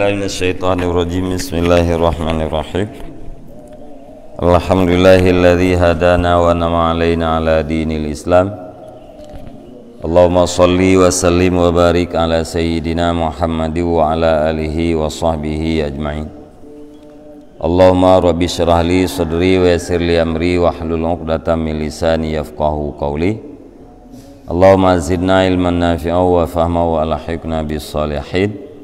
billahi minasyaitonirrajim. Bismillahirrahmanirrahim. Alhamdulillahilladzi hadana wa nama alaina ala dinil Islam. Allahumma shalli wa sallim wa barik ala sayyidina Muhammad wa ala alihi wa sahbihi ajma'in. Allahumma rabbi syrah li sadri wa yassir li amri wa hlul 'uqdatam min lisani yafqahu qawli. Allahumma zidna ilman nafi'a wa fahma wa alhiqna bis salihin.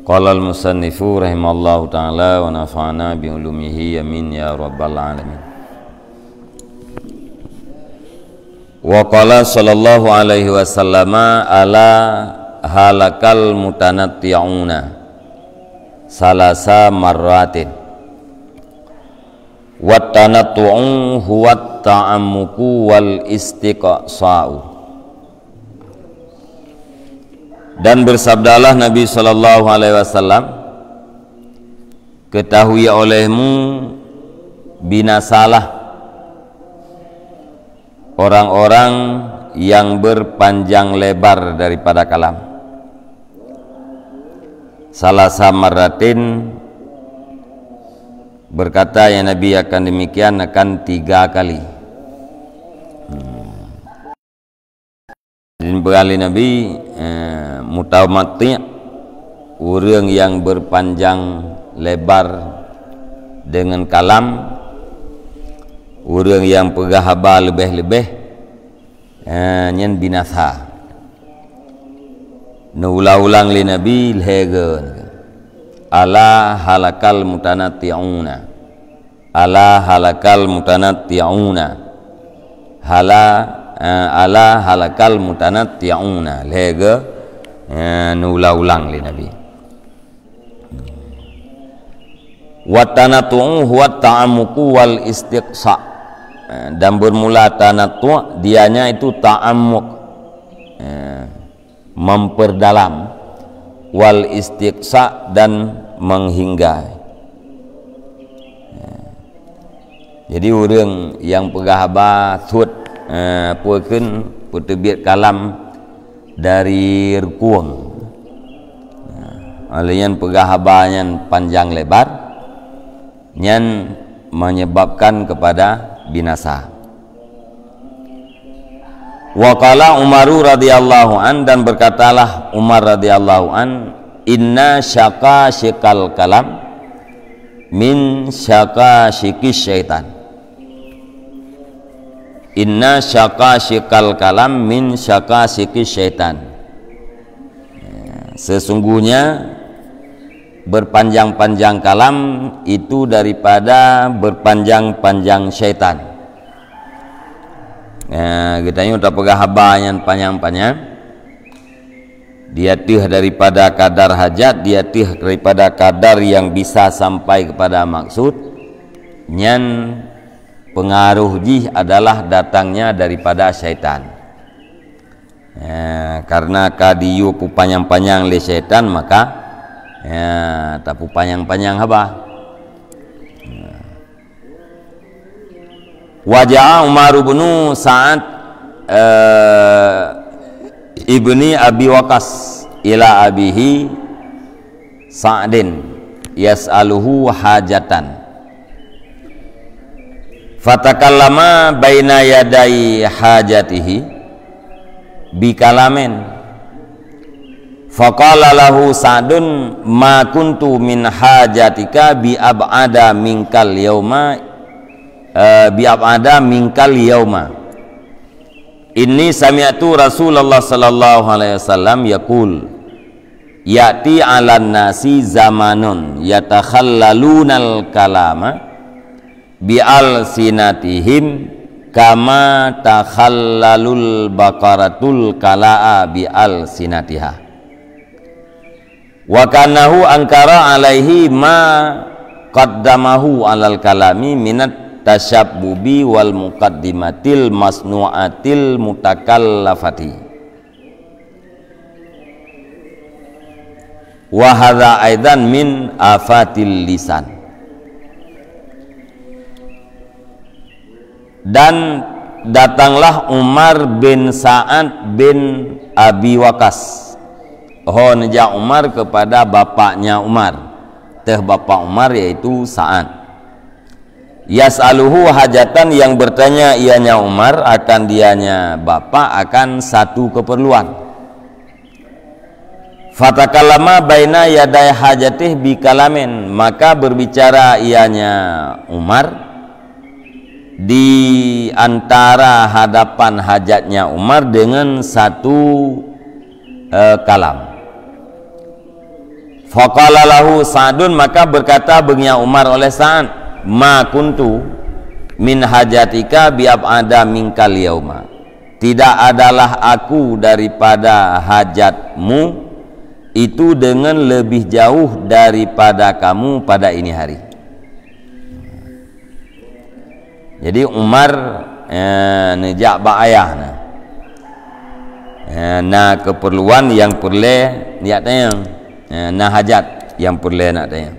Qala al-musannifu rahimallahu ta'ala wa nafa'ana bi ulumihi amin ya rabbal alamin. Wa qala sallallahu alaihi wasallam ala halakal mutanatti'una salasa marratin. Wa tanattu'u huwa ta'ammuku wal istiqsa'u. Dan bersabdalah Nabi sallallahu alaihi wasallam, ketahui olehmu binasalah orang-orang yang berpanjang lebar daripada kalam. Salasa marratin, berkata ya Nabi akan demikian akan 3 kali. Dan berkali Nabi mutamatti, orang yang berpanjang lebar dengan kalam, orang yang pegahaba lebih-lebih nyen binasa. Nulang-ulang li Nabi lhegeun ala halakal mutanatti'una, ala halakal mutanatti'una, ala halakal mutanatti'una lhege nulang-ulang li Nabi. Wa tanattu'u huwa ta'ammuku wal istiqsa', dan bermula tanattu' dianya itu ta'ammuk, memperdalam, wal istiqsa' dan menghinggai. Jadi orang yang pegahaba thut puekeun putebiat kalam dari rukuang, alian pegahabanyan panjang lebar nyan menyebabkan kepada binasa. Wa qala Umaru radhiyallahu an, dan berkatalah Umar radhiyallahu an, inna syaqashikal kalam min syaqashikis syaitan. Inna syaqashikal kalam min syaqashikis syaitan. Sesungguhnya berpanjang-panjang kalam itu daripada berpanjang-panjang syaitan. Kita ini udah pegahabanyan panjang-panjang, dia tih daripada kadar hajat, dia tih daripada kadar yang bisa sampai kepada maksud. Nyan pengaruh jih adalah datangnya daripada syaitan. Karena kadiyu pu panjang-panjang le syaitan, maka tapu panjang-panjang haba. Wajah Umar bin Sa'ad ibni Abi Waqqas ila abihi Sa'din yas'aluhu hajatan. Fatakallama baina yadai hajatihi bikalamin. Faqala lahu Sa'dun ma kuntu min hajatika bi ab'ada minkal yauma, bi ab'ada minkal yauma. Inni sami'tu Rasulullah sallallahu alaihi wasallam yaqul ya'ti 'alan nasi zamanun yatakhallalunal kalama bi'al sinatihim kama takhallalul baqaratul kala'a bi'al sinatiha. Wa kanahu ankara alaihi ma qaddamahu alal kalami minat tasyabbubi wal muqaddimatil masnu'atil mutakallafati. Wa hadza aidan min afatil lisan. Dan datanglah Umar bin Sa'ad bin Abi Waqqas nejak Umar kepada bapaknya Umar, teh bapak Umar yaitu Sa'ad. Yas'aluhu hajatan, yang bertanya ianya Umar akan dianya bapak akan satu keperluan. Fatakallama baina yaday hajatih bikalamin, maka berbicara ianya Umar di antara hadapan hajatnya Umar dengan satu kalam. Faqala lahu Sa'dun, maka berkata baginya Umar oleh Sa'ad, ma kuntu min hajatika bi'ab'ada minkal yauma, tidak adalah aku daripada hajatmu itu dengan lebih jauh daripada kamu pada ini hari. Jadi Umar nejak bak ayah na keperluan yang perlu niat tanya, na hajat yang perlu nak tanya.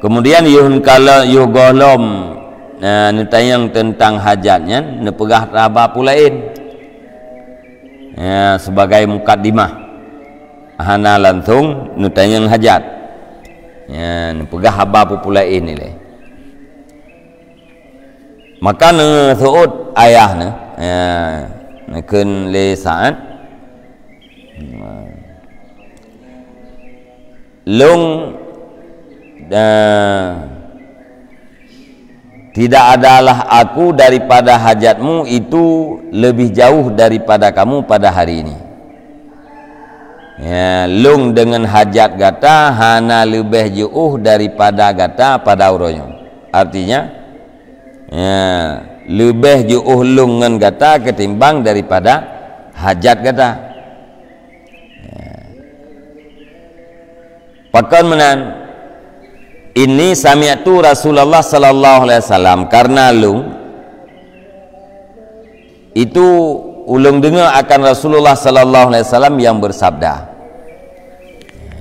Kemudian yuhun kala yuh golom tanya tentang hajatnya, ne pegah raba pulain sebagai mukaddimah hana lantung nu tanya hajat, ne pegah haba pulain ni le. Maka ne suud ayah ne ken le Sa'ad long tidak adalah aku daripada hajatmu itu lebih jauh daripada kamu pada hari ini. Long dengan hajat gata hana lebih jauh daripada gata pada uronya. Artinya lebih jauh long dengan gata ketimbang daripada hajat gata. Pakan menan ini sami'tu Rasulullah sallallahu alaihi wasallam, karena lung itu ulung dengar akan Rasulullah sallallahu alaihi wasallam yang bersabda.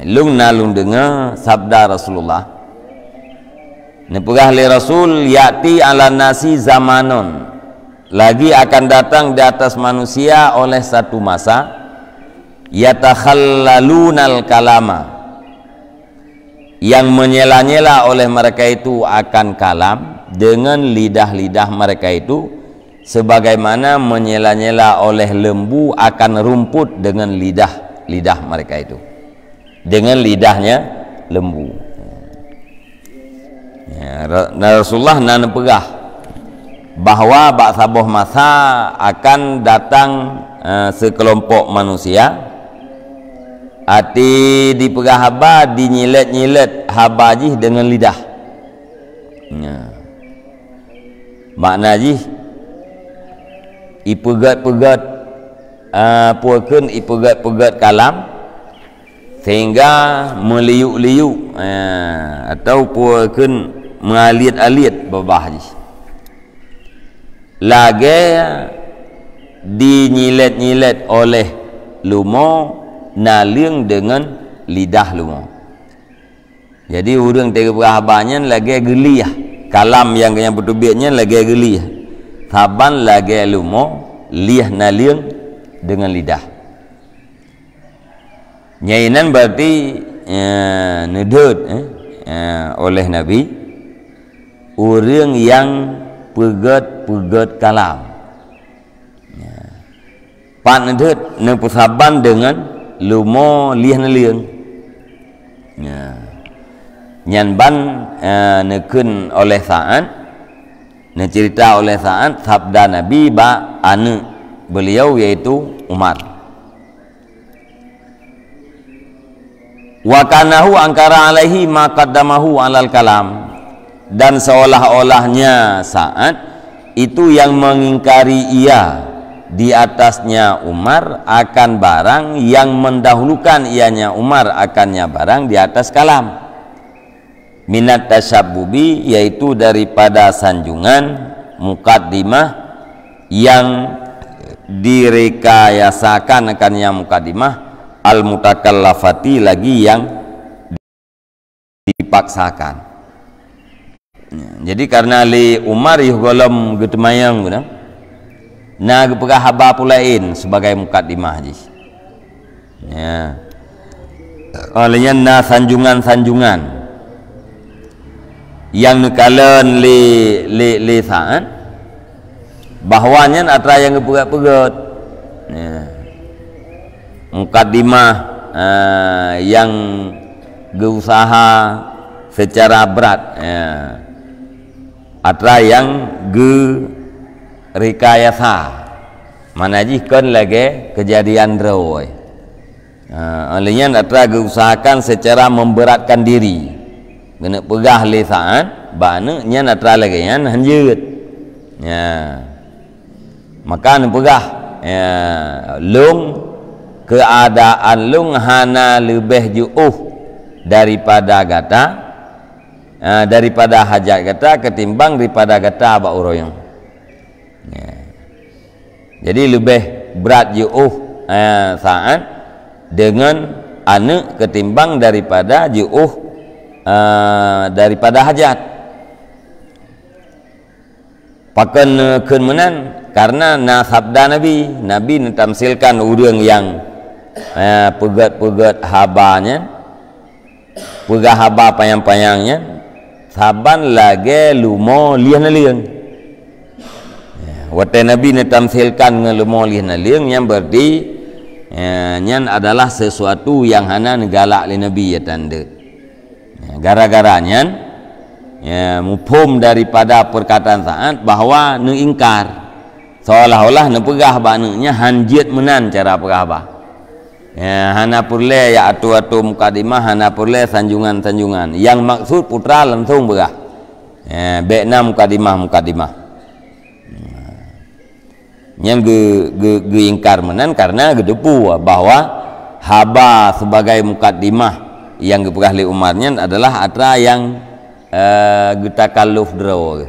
Lung dengar sabda Rasulullah. Nepegah li Rasul, ya'ti ala nasi zamanun, lagi akan datang di atas manusia oleh satu masa, yatakhallalunal kalama, yang menyela-nyela oleh mereka itu akan kalam dengan lidah-lidah mereka itu, sebagaimana menyela-nyela oleh lembu akan rumput dengan lidah mereka itu, dengan lidahnya lembu. Rasulullah nan pegah bahwa bak sabuh masa akan datang sekelompok manusia ati dipegah haba, dinyilet-nyilet haba jih dengan lidah. Makna jih ipegat-pegat puakeun ipegat-pegat kalam sehingga meliuk-liuk atau puakeun mengalit-alit babah jih. Lagi dinyilet-nyilet oleh lumo naliang dengan lidah lumo. Jadi urang tega berhabanya lagi geli ya, kalam yang bertubiknya lagi geli ya, saban lagi lumo liah naliang dengan lidah. Nyainan berarti nedut oleh Nabi urang yang pegat kalam. Pan nedut nepusaban dengan lumo liah naliang. Nyanban nekun oleh Sa'ad, cerita oleh Sa'ad sabda Nabi ba anu beliau yaitu Umar. Wa kanahu angkara alaihi ma qaddamahu alal kalam, dan seolah-olahnya Sa'ad itu yang mengingkari ia di atasnya Umar akan barang yang mendahulukan ianya Umar akannya barang di atas kalam. Minat tasyabbubi, yaitu daripada sanjungan mukaddimah yang direkayasakan akannya mukaddimah al mutakallafati, lagi yang dipaksakan. Jadi karena li Umar yuhgolom getemayang guna na gepegah haba pulain sebagai mukaddimah jis. Ya. Olehnya na sanjungan-sanjungan yang nekalan li saan bahwanya atra yang pegat-pegat. Ya. Mukaddimah yang geusaha secara berat, ya. Atra yang rekayasa mana jikon lagi kejadian drawai. Olehnya atra geusahakan secara memberatkan diri, kena pegah lisaan bana nya atra lagi nya hanjeut, ya. Maka nu pegah, ya, lung keadaan lung hana lebih juuh daripada gata, daripada hajat gata ketimbang daripada gata ba uroyong, ya. Jadi lebih berat juuh saat dengan anu ketimbang daripada juuh daripada hajat. Pakan kemenan karena na sabda Nabi mentamsilkan urang yang pegat-pegat habanya, pegah haba payang-payangnya, saban lagi lumo lian-lian. Wate Nabi mentamsilkan ngelumo lian-lian yang berarti nyan adalah sesuatu yang hana negalak li Nabi ya tanda. Gara-garanya mufhum daripada perkataan saat bahwa nu ingkar seolah-olah nu pegah banunya hanjit menan cara pegah bah. Ya, hana purle ya atu-atu mukadimah, hana purle sanjungan-sanjungan. Yang maksud putra langsung begah. Ya, bekna mukadimah. Yang ge ingkar menan karena gedepu bahwa haba sebagai mukadimah yang gepegah li umarnya adalah atra yang getakalluf draw.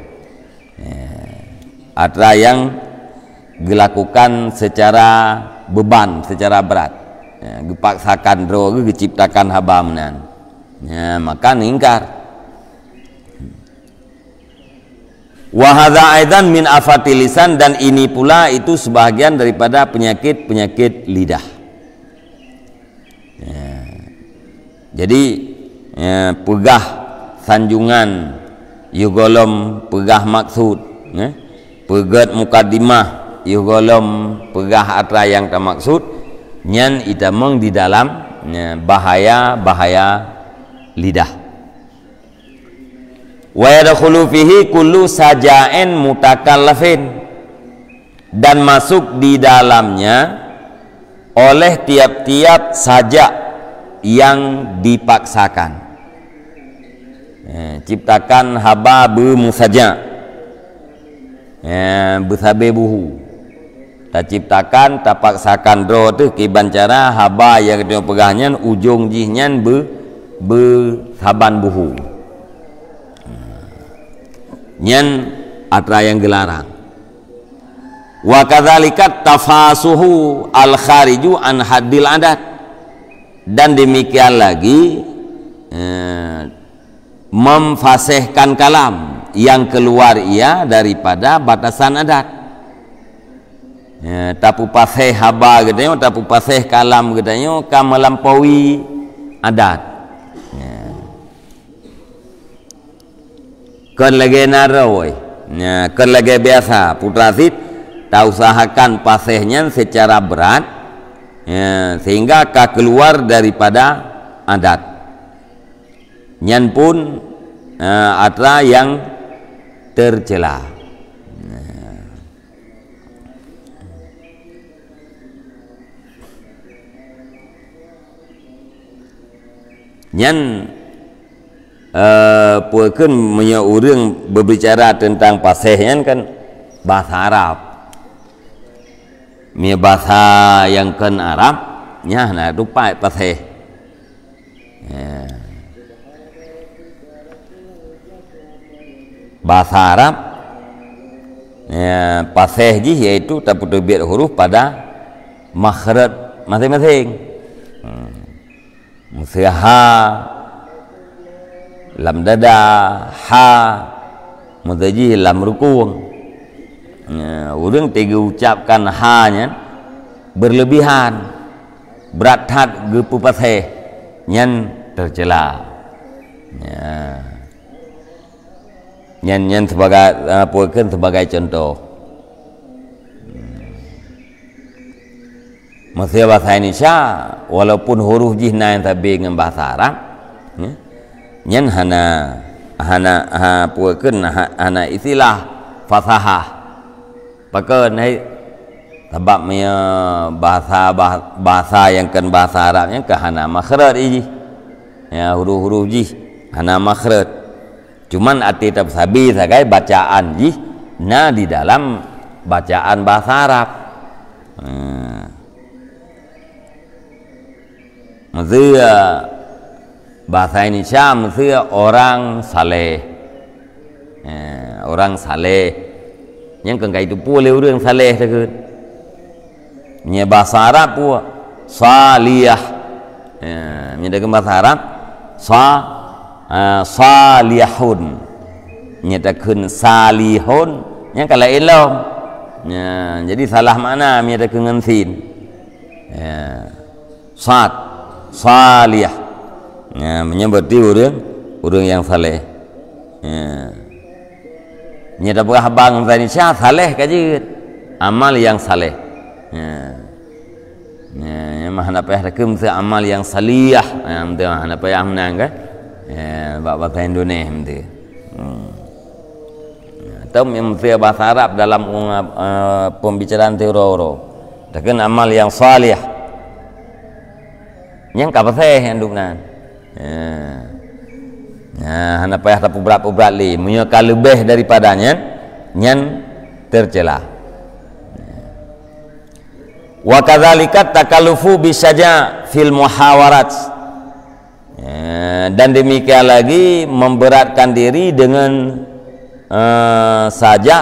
Ya, atra yang dilakukan secara beban, secara berat. Ya, gepaksakan draw geciptakan haba menan. Ya, maka ingkar. Wa hadza aidan min afatil lisan, dan ini pula itu sebahagian daripada penyakit lidah. Ya. Jadi pegah sanjungan yugolom pegah maksud, ya. Pegat mukaddimah yugolom pegah atra yang tak maksud, nyan itamong di dalam bahaya lidah. Wa yadkhulu fihi kullu saja'in mutakallafin, dan masuk di dalamnya oleh tiap-tiap sajak yang dipaksakan. Ciptakan haba bermusaja, bersabe buhu. Tak ciptakan, tak paksakan dro tu kiban cara haba yang dia pegahnya ujung jihnya bersaban buhu. Nyan atra yang gelarang. Wa kadzalika tafasuhu al khariju an haddil adat, dan demikian lagi memfasihkan kalam yang keluar ia daripada batasan adat. Tapu pasih haba gedanya, tapu pasih kalam gedanya ka melampaui adat. Kan lagi narawai, kan lagi biasa putra sit, tak usahakan pasihnya secara berat, sehingga ka keluar daripada adat. Nyan pun atra yang tercela. Nyan puakeun punya urang berbicara tentang pasihnya kan bahasa Arab. Mia bahasa yang kan Arab nya na rupa pasih. Bahasa Arab pasih ji yaitu terbiat huruf pada makhraj masing-masing. Musiha, lam dada, ha, mudaji lam rukun. Orang tega ucapkan ha nya berlebihan. berat hat gepu pasai nyen tercela. Ya. Nyen sebagai puakeun sebagai contoh. Masih bahasa Indonesia walaupun huruf jihna yang tabi dengan bahasa Arab, ya. Nyen hana puakeun hana istilah fasahah. Pakeun hai sebabnya bahasa yang kan bahasa Arabnya ke hana makhraj iji. Ya, huruf-huruf jih hana makhraj. Cuman arti sabi sagai bacaan jih na di dalam bacaan bahasa Arab. Maksudnya bahasa Indonesia maksudnya orang saleh. Orang saleh yang kengkai itu boleh orang saleh tegun. Nya bahasa Arab pun saliyah. Nya dalam bahasa Arab salihun. Nya takun salihun nya kala ilom. Jadi salah makna nya takun ngan sin. Sad salih. Menyebut orang yang saleh. Nya dah berah bang Indonesia saleh kaji amal yang saleh. Ya mah nak payah rekem amal yang salih. Amde mah nak payah menang kan. Bahasa Indonesia amde. Atau mesti bahasa Arab dalam pembicaraan teori. Takkan amal yang salih. Yang apa saya yang duknan. Hana payah tak berat li, menyukai lebih daripadanya, nyan tercela. Wa kadzalika takallufu bisaja fil muhawarat. Dan demikian lagi memberatkan diri dengan saja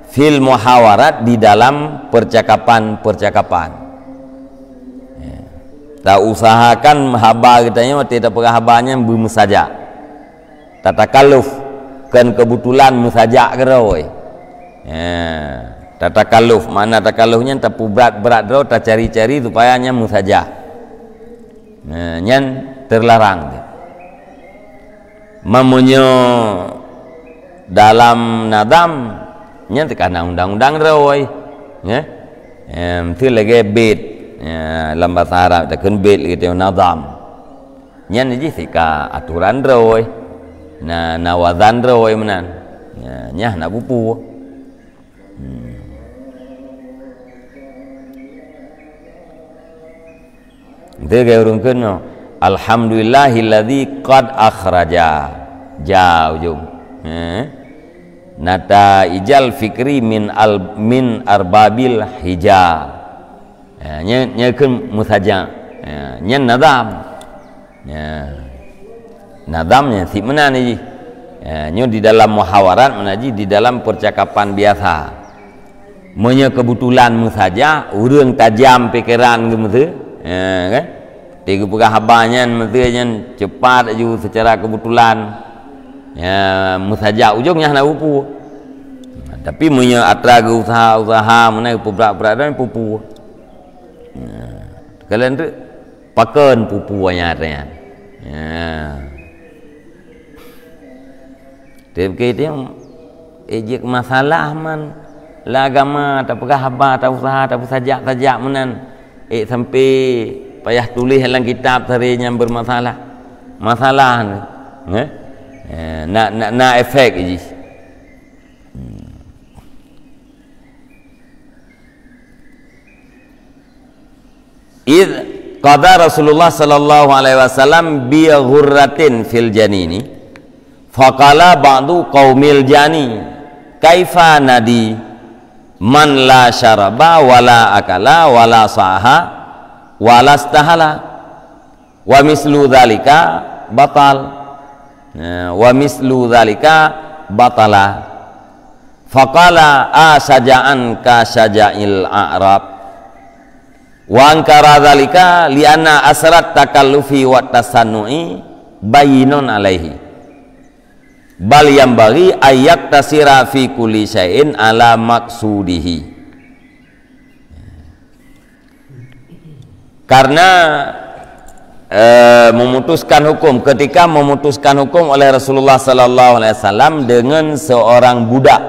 fil muhawarat di dalam percakapan. Tak usahakan haba katanya tidak pernah habanya bum saja. Tak takalluf kan kebetulan musajak ke oi. Tak takalluf mana takallufnya tak berat ro tak cari-cari supayanya musajak. Nyan terlarang. Mamunyo dalam nadam nyan tekana undang-undang ro oi. Ya. Tu lagi bed. Ya, dalam bahasa Arab takun bait gitu nazam. Nyan ji sika aturan roy. Nawazan roy menan. Nyah nak pupu. Dia gaya urung kena. Alhamdulillahilladzi qad akhraja. Jauh. Nata ijal fikri min arbabil hijab. Nya kun musaja. Nya nadam. Nadamnya si mana ni? Nya di dalam muhawarat menaji di dalam percakapan biasa. Nya kebetulan musaja, urang tajam pikiran gitu, kan? Tiga pegah habanya mestinya cepat aja secara kebetulan. Musaja ujungnya nak pupu. Tapi nya atra usaha mana berat dan pupu. Kalian tu paken pupuannya artinya. Tapi dia ejek masalah man la agama tak pegah haba tak usaha tak sajak menan sampai payah tulis dalam kitab tarinya bermasalah. Masalah ni. Nak efek je. Id qada Rasulullah sallallahu alaihi wasallam bi ghurratin fil janini faqala ba'du qaumil jani kaifa nadi man la syaraba wala akala wala saha wala stahala wa mislu dzalika batal wa mislu dzalika batala faqala asaja'an ka saja'il a'rab wa ankara dzalika li anna asrat takallufi wa tasannu'i bayinun alaihi bal yambaghi ayyak tasira fi kulli syai'in ala maqsudihi. karena memutuskan hukum, ketika memutuskan hukum oleh Rasulullah sallallahu alaihi wasallam dengan seorang budak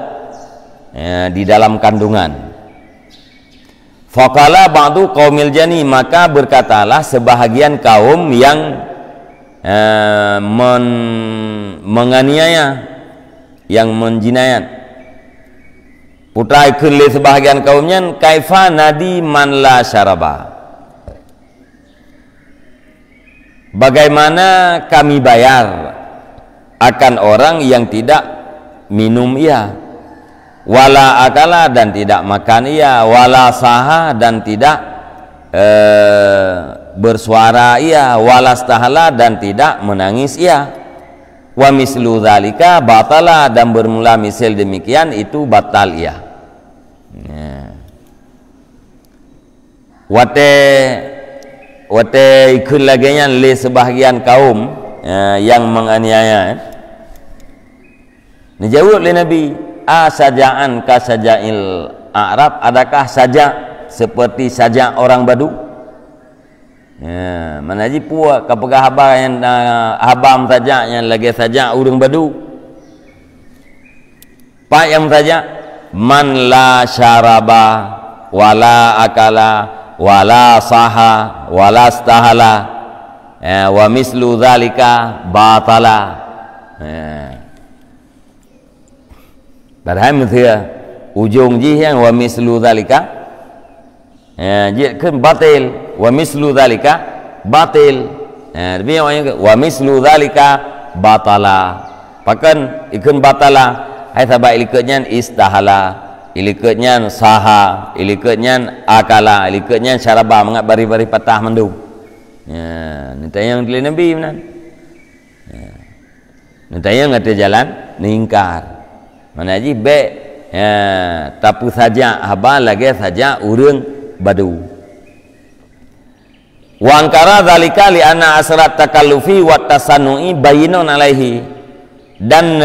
di dalam kandungan. Faqala ba'du qaumil jani, maka berkatalah sebahagian kaum yang menganiaya, yang menjinayat putra ikut sebahagian kaumnya, kaifa nadi man la syaraba, bagaimana kami bayar akan orang yang tidak minum ia, wala akala dan tidak makan ia, wala saha dan tidak bersuara ia, wala stahala dan tidak menangis ia, wa mislu dzalika batala dan bermula misal demikian itu batal ia. Wate ikut lagi yang le sebahagian kaum yang menganiaya. Dijawab oleh Nabi, asajaan ka sajail Arab, adakah sajak seperti sajak orang Badu? Mana ji puak kapagah haba yang habam sajak yang lagi sajak urang Badu. Pak yang sajak man la syaraba wala akala wala saha wala stahala wa mislu dzalika batala. Padahal thưa ujung ji yang wa mislu dzalika ji kan batil, wa mislu dzalika batil, tapi orang wa mislu dzalika batala, pakan ikun batala hai sabab ilikatnya istahala, ilikatnya saha, ilikatnya akala, ilikatnya syaraba, mengat bari-bari patah mandu. Ni tayang dari Nabi benar. Ni tayang ngata jalan ningkar. Mana ji be tapu saja haba lagi saja urang Badu. Wa angkara dzalika li anna asrat takallufi wa tasannu'i bayyinun alaihi, dan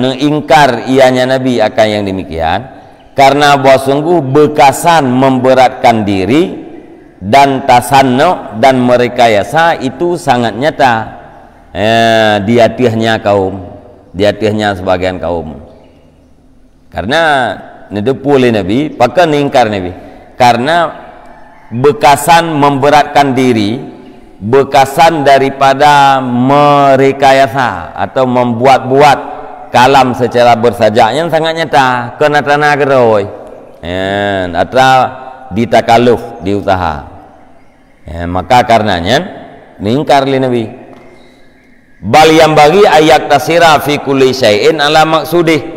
mengingkar ianya Nabi akan yang demikian karena bahwa sungguh bekasan memberatkan diri dan tasannu dan merekayasa itu sangat nyata di hatinya kaum, di hatinya sebagian kaum. Karena nedepu oleh Nabi, pakai ingkar Nabi karena bekasan memberatkan diri, bekasan daripada merekayasa atau membuat-buat kalam secara bersajak yang sangat nyata kena tanah geroi atau ditakaluf di usaha. Maka karenanya ningkar li Nabi, bal yang bagi ayat tasira fi kulli syai'in ala maksudih,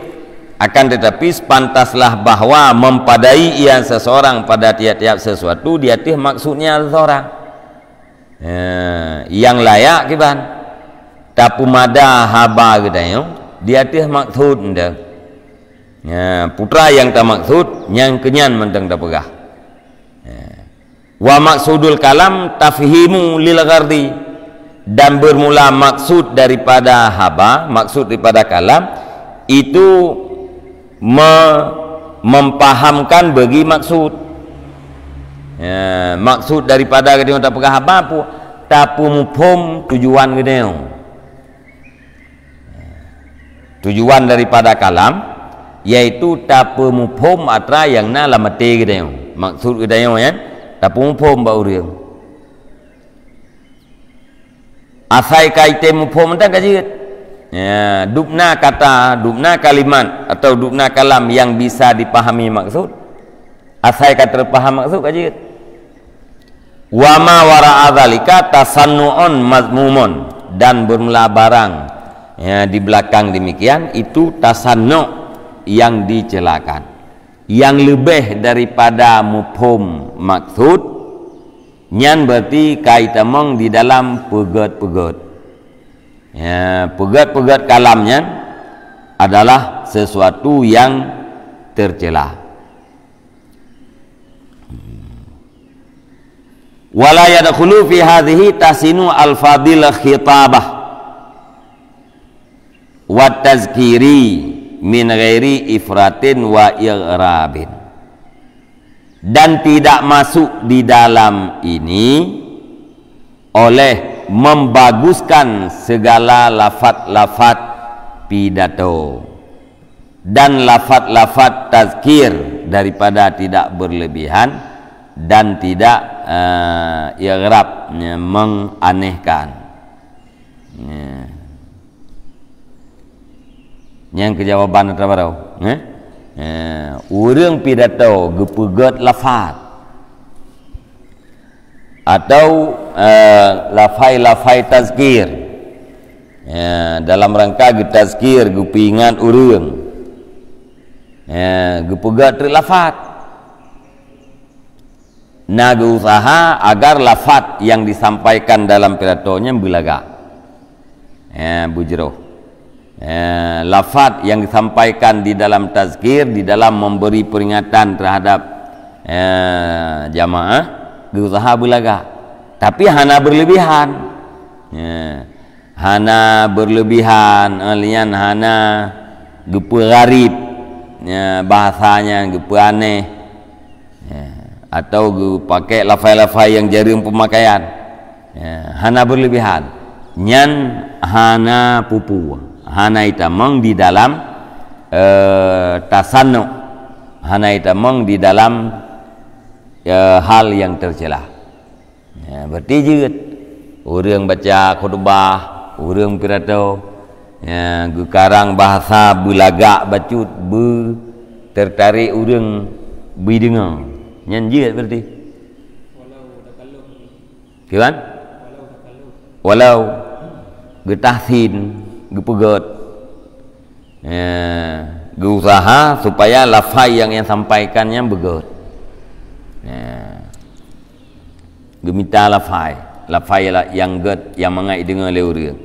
akan tetapi pantaslah bahwa mempadai ia seseorang pada tiap-tiap sesuatu di atas maksudnya seseorang yang layak kiban tapu mada haba gitu di atas maksud ndak putra yang tak maksud yang kenyan mentang tak pegah. Wa maksudul kalam tafhimu lil ghardi, dan bermula maksud daripada haba, maksud daripada kalam itu mempahamkan bagi maksud. Maksud daripada kita tak pegah apa pun tapu mufhum tujuan kita. Tujuan daripada kalam yaitu tapu mufhum atra yang na lamati kita. Maksud kita ya tapu mufhum ba urang. Asai kaite mufhum tak kaji. Dubna kata, dubna kalimat atau dubna kalam yang bisa dipahami maksud, asai kata terpaham maksud kaji. Wa ma wara'a dzalika tasannu'un mazmumun, dan bermula barang di belakang demikian itu tasannu' yang dicelakan, yang lebih daripada mufhum maksud nyan berarti kaitamong di dalam pegat-pegat. Pegat-pegat kalamnya adalah sesuatu yang tercela. Wala yadkhulu fi hadhihi tasinu al-fadil khitabah wa tazkiri min ghairi ifratin wa ighrabin. dan tidak masuk di dalam ini oleh membaguskan segala lafaz-lafaz pidato dan lafaz-lafaz tazkir daripada tidak berlebihan dan tidak i'rab, menganehkan. Yang kejawaban apa tahu? Urang pidato gepegat lafaz atau lafai-lafai tazkir dalam rangka getazkir gepingan urang gepegat lafaz, naga usaha agar lafaz yang disampaikan dalam pidatonya belaga bujroh. Lafaz yang disampaikan di dalam tazkir, di dalam memberi peringatan terhadap jamaah, berusaha belaga, tapi hana berlebihan, hana berlebihan, alian hana gepe garib, bahasanya gepe aneh, atau pakai lafai-lafai yang jaring pemakaian, hana berlebihan, nyan hana pupu, hana itamang di dalam tasannu, hana itamang di dalam hal yang tercela. Berarti juga orang baca khutbah, orang pidato, gekarang bahasa belaga bacut tertarik orang bidengar, nyan juga berarti. Kian? Walau getahsin gepegat, usaha supaya lafai yang sampaikannya begat, gemita lafai yang get yang mengai dengan leureun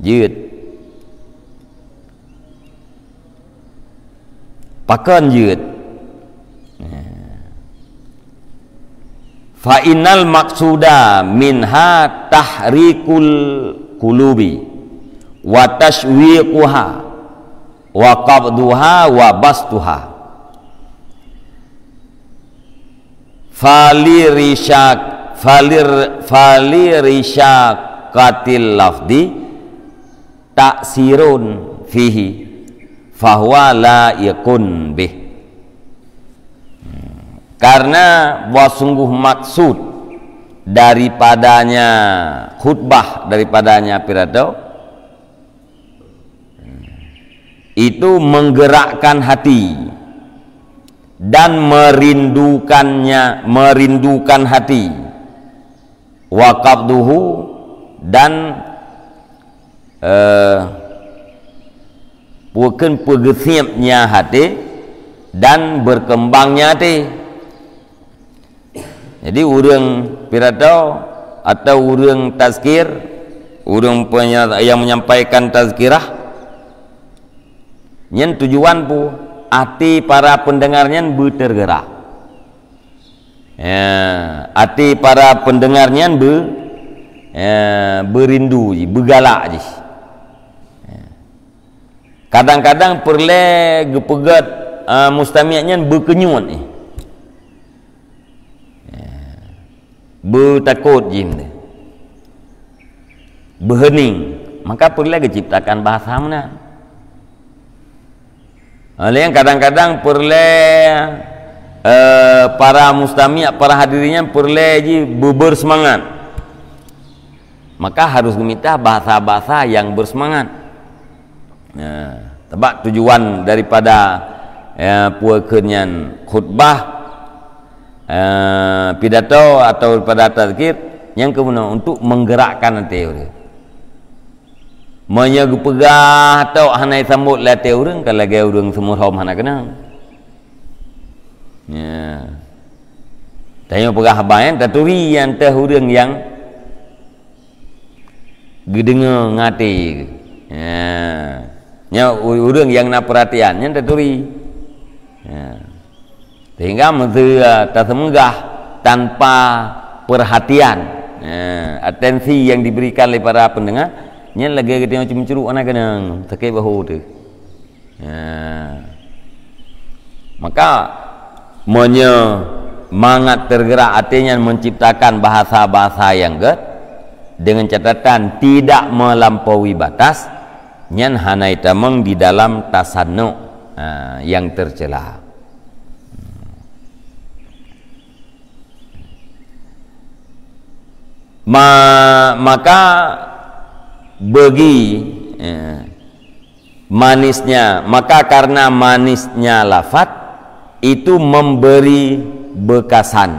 jeut pakan jeut. Fa innal maqsuda minha tahrikul qulubi wa tashwiquha wa qabduha wa bastuha falirishaqatil lafdi taksirun fihi fahuwa la yakun bih. Karena bahwa sungguh maksud daripadanya khutbah, daripadanya pidato itu menggerakkan hati dan merindukan hati, wa qabduhu, dan bukan pegesiapnya hati dan berkembangnya hati. Jadi urang pidato atau urang tazkir, urang yang menyampaikan tazkirah, nyen tujuan pu hati para pendengarnya bertergerak, hati para pendengarnya berindu, bergalak. Kadang-kadang perle gepegat mustami'nya berkenyut ni, bertakut jin, berhening, maka perlu diciptakan bahasa mana. Yang kadang-kadang perlu para mustami', para hadirinya perlu bersemangat, maka harus meminta bahasa-bahasa yang bersemangat. Sebab tujuan daripada puakenyan khutbah, pidato atau pada tazkir yang kemudian untuk menggerakkan hati orang, menyegupegah atau hanai sambut latih orang kalau lagi orang semua hom hana kenang. Tanya pegah bayan taturi yang teh orang yang gedengar ngati, nya orang yang nak perhatiannya taturi. Sehingga tak semenggah tanpa perhatian, atensi yang diberikan oleh para pendengar, nya lagi kita macam ceruk anak kenang sakit bahu tu. Maka mangat tergerak artinya menciptakan bahasa-bahasa yang dengan catatan tidak melampaui batas nyan hanai tamang di dalam tasannu yang tercela. Maka bagi manisnya, maka karena manisnya lafaz itu memberi bekasan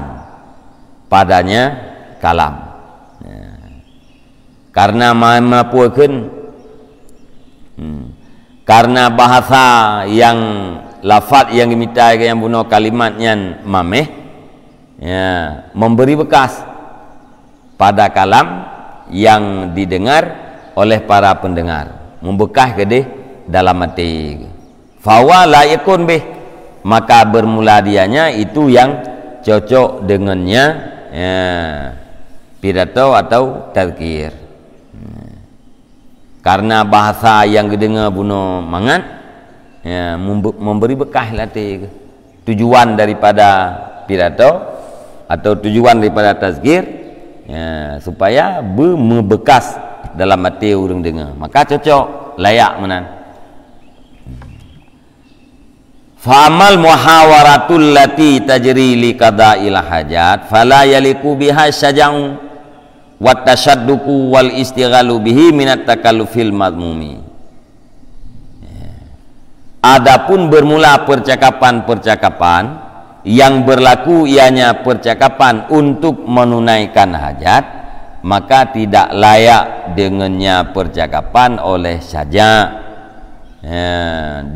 padanya kalam. Karena mapuakeun karena bahasa yang lafaz yang diminta yang bunuh kalimatnya mameh ya, memberi bekas pada kalam yang didengar oleh para pendengar, membekas ke dalam hati. Fawa la yakun bih, maka bermula dianya itu yang cocok dengannya ya, pidato atau tazkir. Karena bahasa yang didengar bunuh mangat ya, memberi bekas latih. Tujuan daripada pidato atau tujuan daripada tazkir ya, supaya membekas dalam hati orang dengar, maka cocok layak menan. Fa'amal muhawaratul lati tajri li qada'il hajat fala yaliku biha syaja'u wa tashadduqu wal istighalu bihi minat takallufil madmumi. Adapun bermula percakapan-percakapan yang berlaku ianya percakapan untuk menunaikan hajat, maka tidak layak dengannya percakapan oleh saja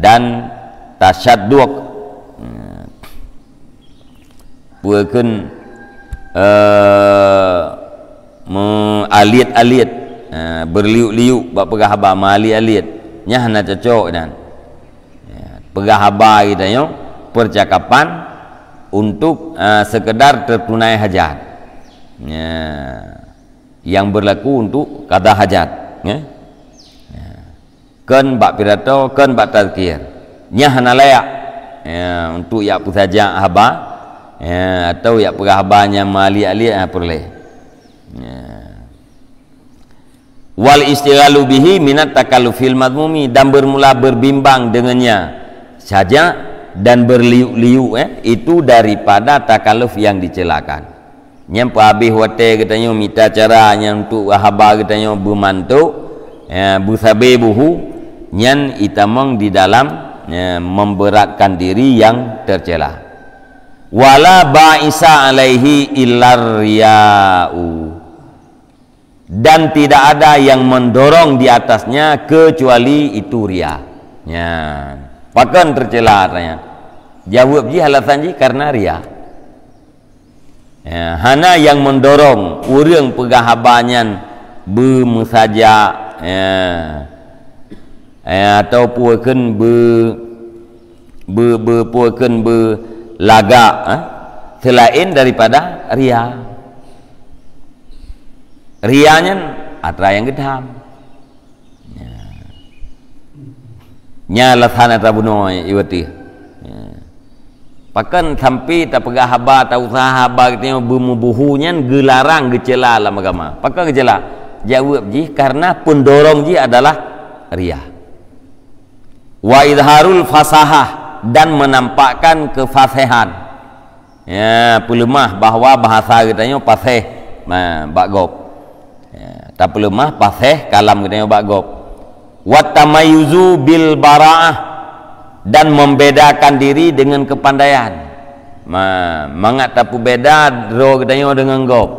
dan tasyadduq puekeun alit-alit berliuk-liuk bab pegahaba alit-alit nya hana cocok dan pegahaba kita yo percakapan untuk sekedar tertunai hajat ya, yang berlaku untuk qada hajat ya. Kan bab pidato kan bab tazkir nya hana layak ya, untuk ya saja haba ya, atau ya pegahbanya mali-ali boleh ya. Wal istighalu bihi minat takallufil madmumi, dan bermula berbimbang dengannya saja dan berliuk-liuk itu daripada takalluf yang dicelakan. Nyampe habis wate katanya minta caranya untuk haba katanya bermantu ya, busabebuhu nyan itamang di dalam ya, memberatkan diri yang tercela. Wala ba'isa alaihi illar riya'u, dan tidak ada yang mendorong di atasnya kecuali itu ria ya. Pakan tercela katanya jawab ji alasan ji karena ria ya, hana yang mendorong urang pegahabanyan saja ya, atau puakeun puakeun laga selain daripada ria. Rianya atra yang gedam ya. Nya lathana tabuno iwati ya. Pakan sampai tak pegah haba tak usaha haba katanya bumubuhunya gelarang gecela dalam agama. Pakan gecela jawab ji karena pendorong ji adalah ria. Wa idharul fasahah, dan menampakkan kefasihan ya, pelemah bahwa bahasa katanya fasih bagop ya, tak pelemah fasih kalam katanya bagop. Wa tamayuzu bil bara'ah, dan membedakan diri dengan kepandaian. Mangat tapu beda ro katanya dengan gop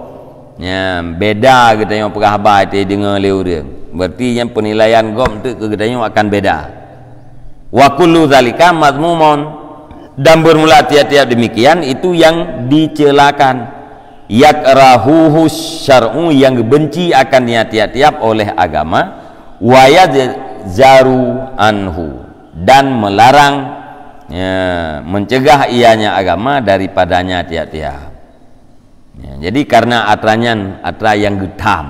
ya, beda katanya pegahaba itu dengan leureung, berarti yang penilaian gop tu katanya akan beda. Wa kullu zalika madmumun, dan bermula tiap-tiap demikian itu yang dicelakan. Yakrahuhu syar'u, yang benci akan tiap-tiap oleh agama. Wa yadzaru anhu, dan melarang ya, mencegah ianya agama daripadanya tiap-tiap ya, jadi karena atra yang getam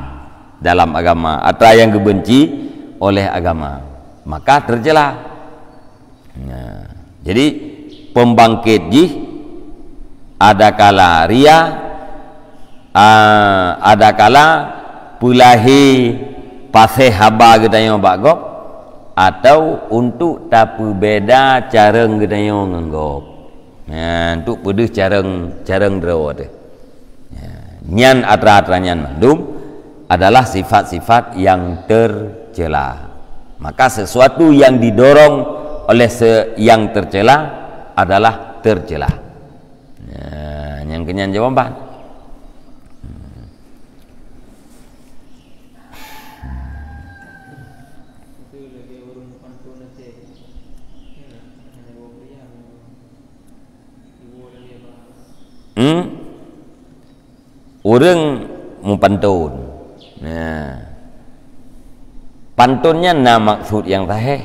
dalam agama, atra yang dibenci oleh agama, maka tercela. Nah, jadi pembangkit ji ada kala ria, ada kala pulahi pasih haba gedayo bagop, atau untuk tapu beda careng gedayo nganggop. Untuk pedih careng draw tu. Nyan atra nyan mandum adalah sifat-sifat yang tercela. Maka sesuatu yang didorong oleh yang tercela adalah tercela. Yang kenyan jawaban. Orang mupantun. Pantunnya maksud yang sahih.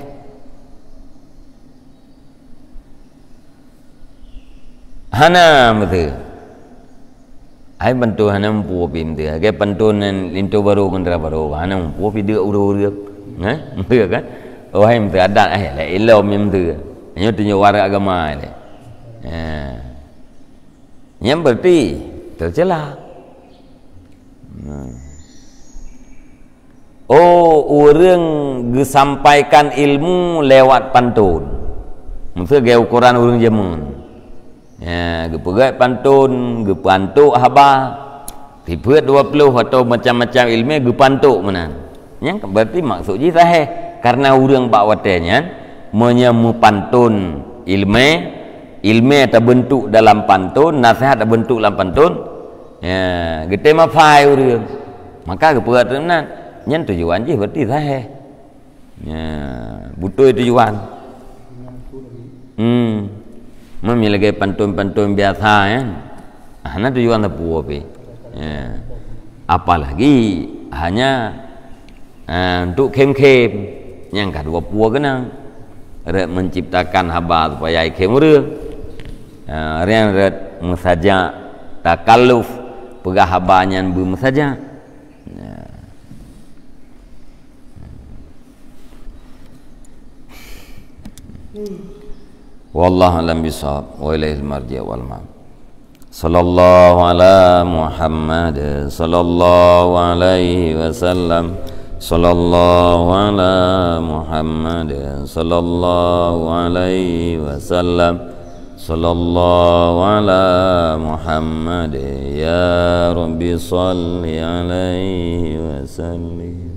Hana betul. Ai bantu hana mpu pim tu. Ke pantunan lintu baru kendra baru. Hana mpu pi dia uru-uru. Betul kan? Oh hai mtu adat la ilom mtu. Nyo tunjuk warak agama ni. Yang berarti tercela. Orang disampaikan ilmu lewat pantun. Maksud gaya ukuran orang jamun. Gepegat pantun, gepantuk haba. Tiba 20 atau macam-macam ilmu gepantuk mana. Yang berarti maksudnya sahih. Karena orang bak watanya menyemu pantun ilmu terbentuk dalam pantun, nasihat terbentuk dalam pantun. Kita mafai orang. Maka keperat tenan nyan tujuan je berarti sahih. Butuh tujuan. Mami lagi pantun-pantun biasa kan. Hanya tujuan tapu apa? Apalagi hanya untuk kem-kem yang kedua puas kena menciptakan haba supaya kem orang. Yang saja takalluf pegah habanya bum saja. Wallahu a'lam bishawab wa ilaihil marji' wal ma'ab. Sallallahu ala Muhammad sallallahu alaihi wasallam. Sallallahu ala Muhammad sallallahu alaihi wasallam. Sallallahu ala Muhammad ya Rabbi salli alaihi wasallim.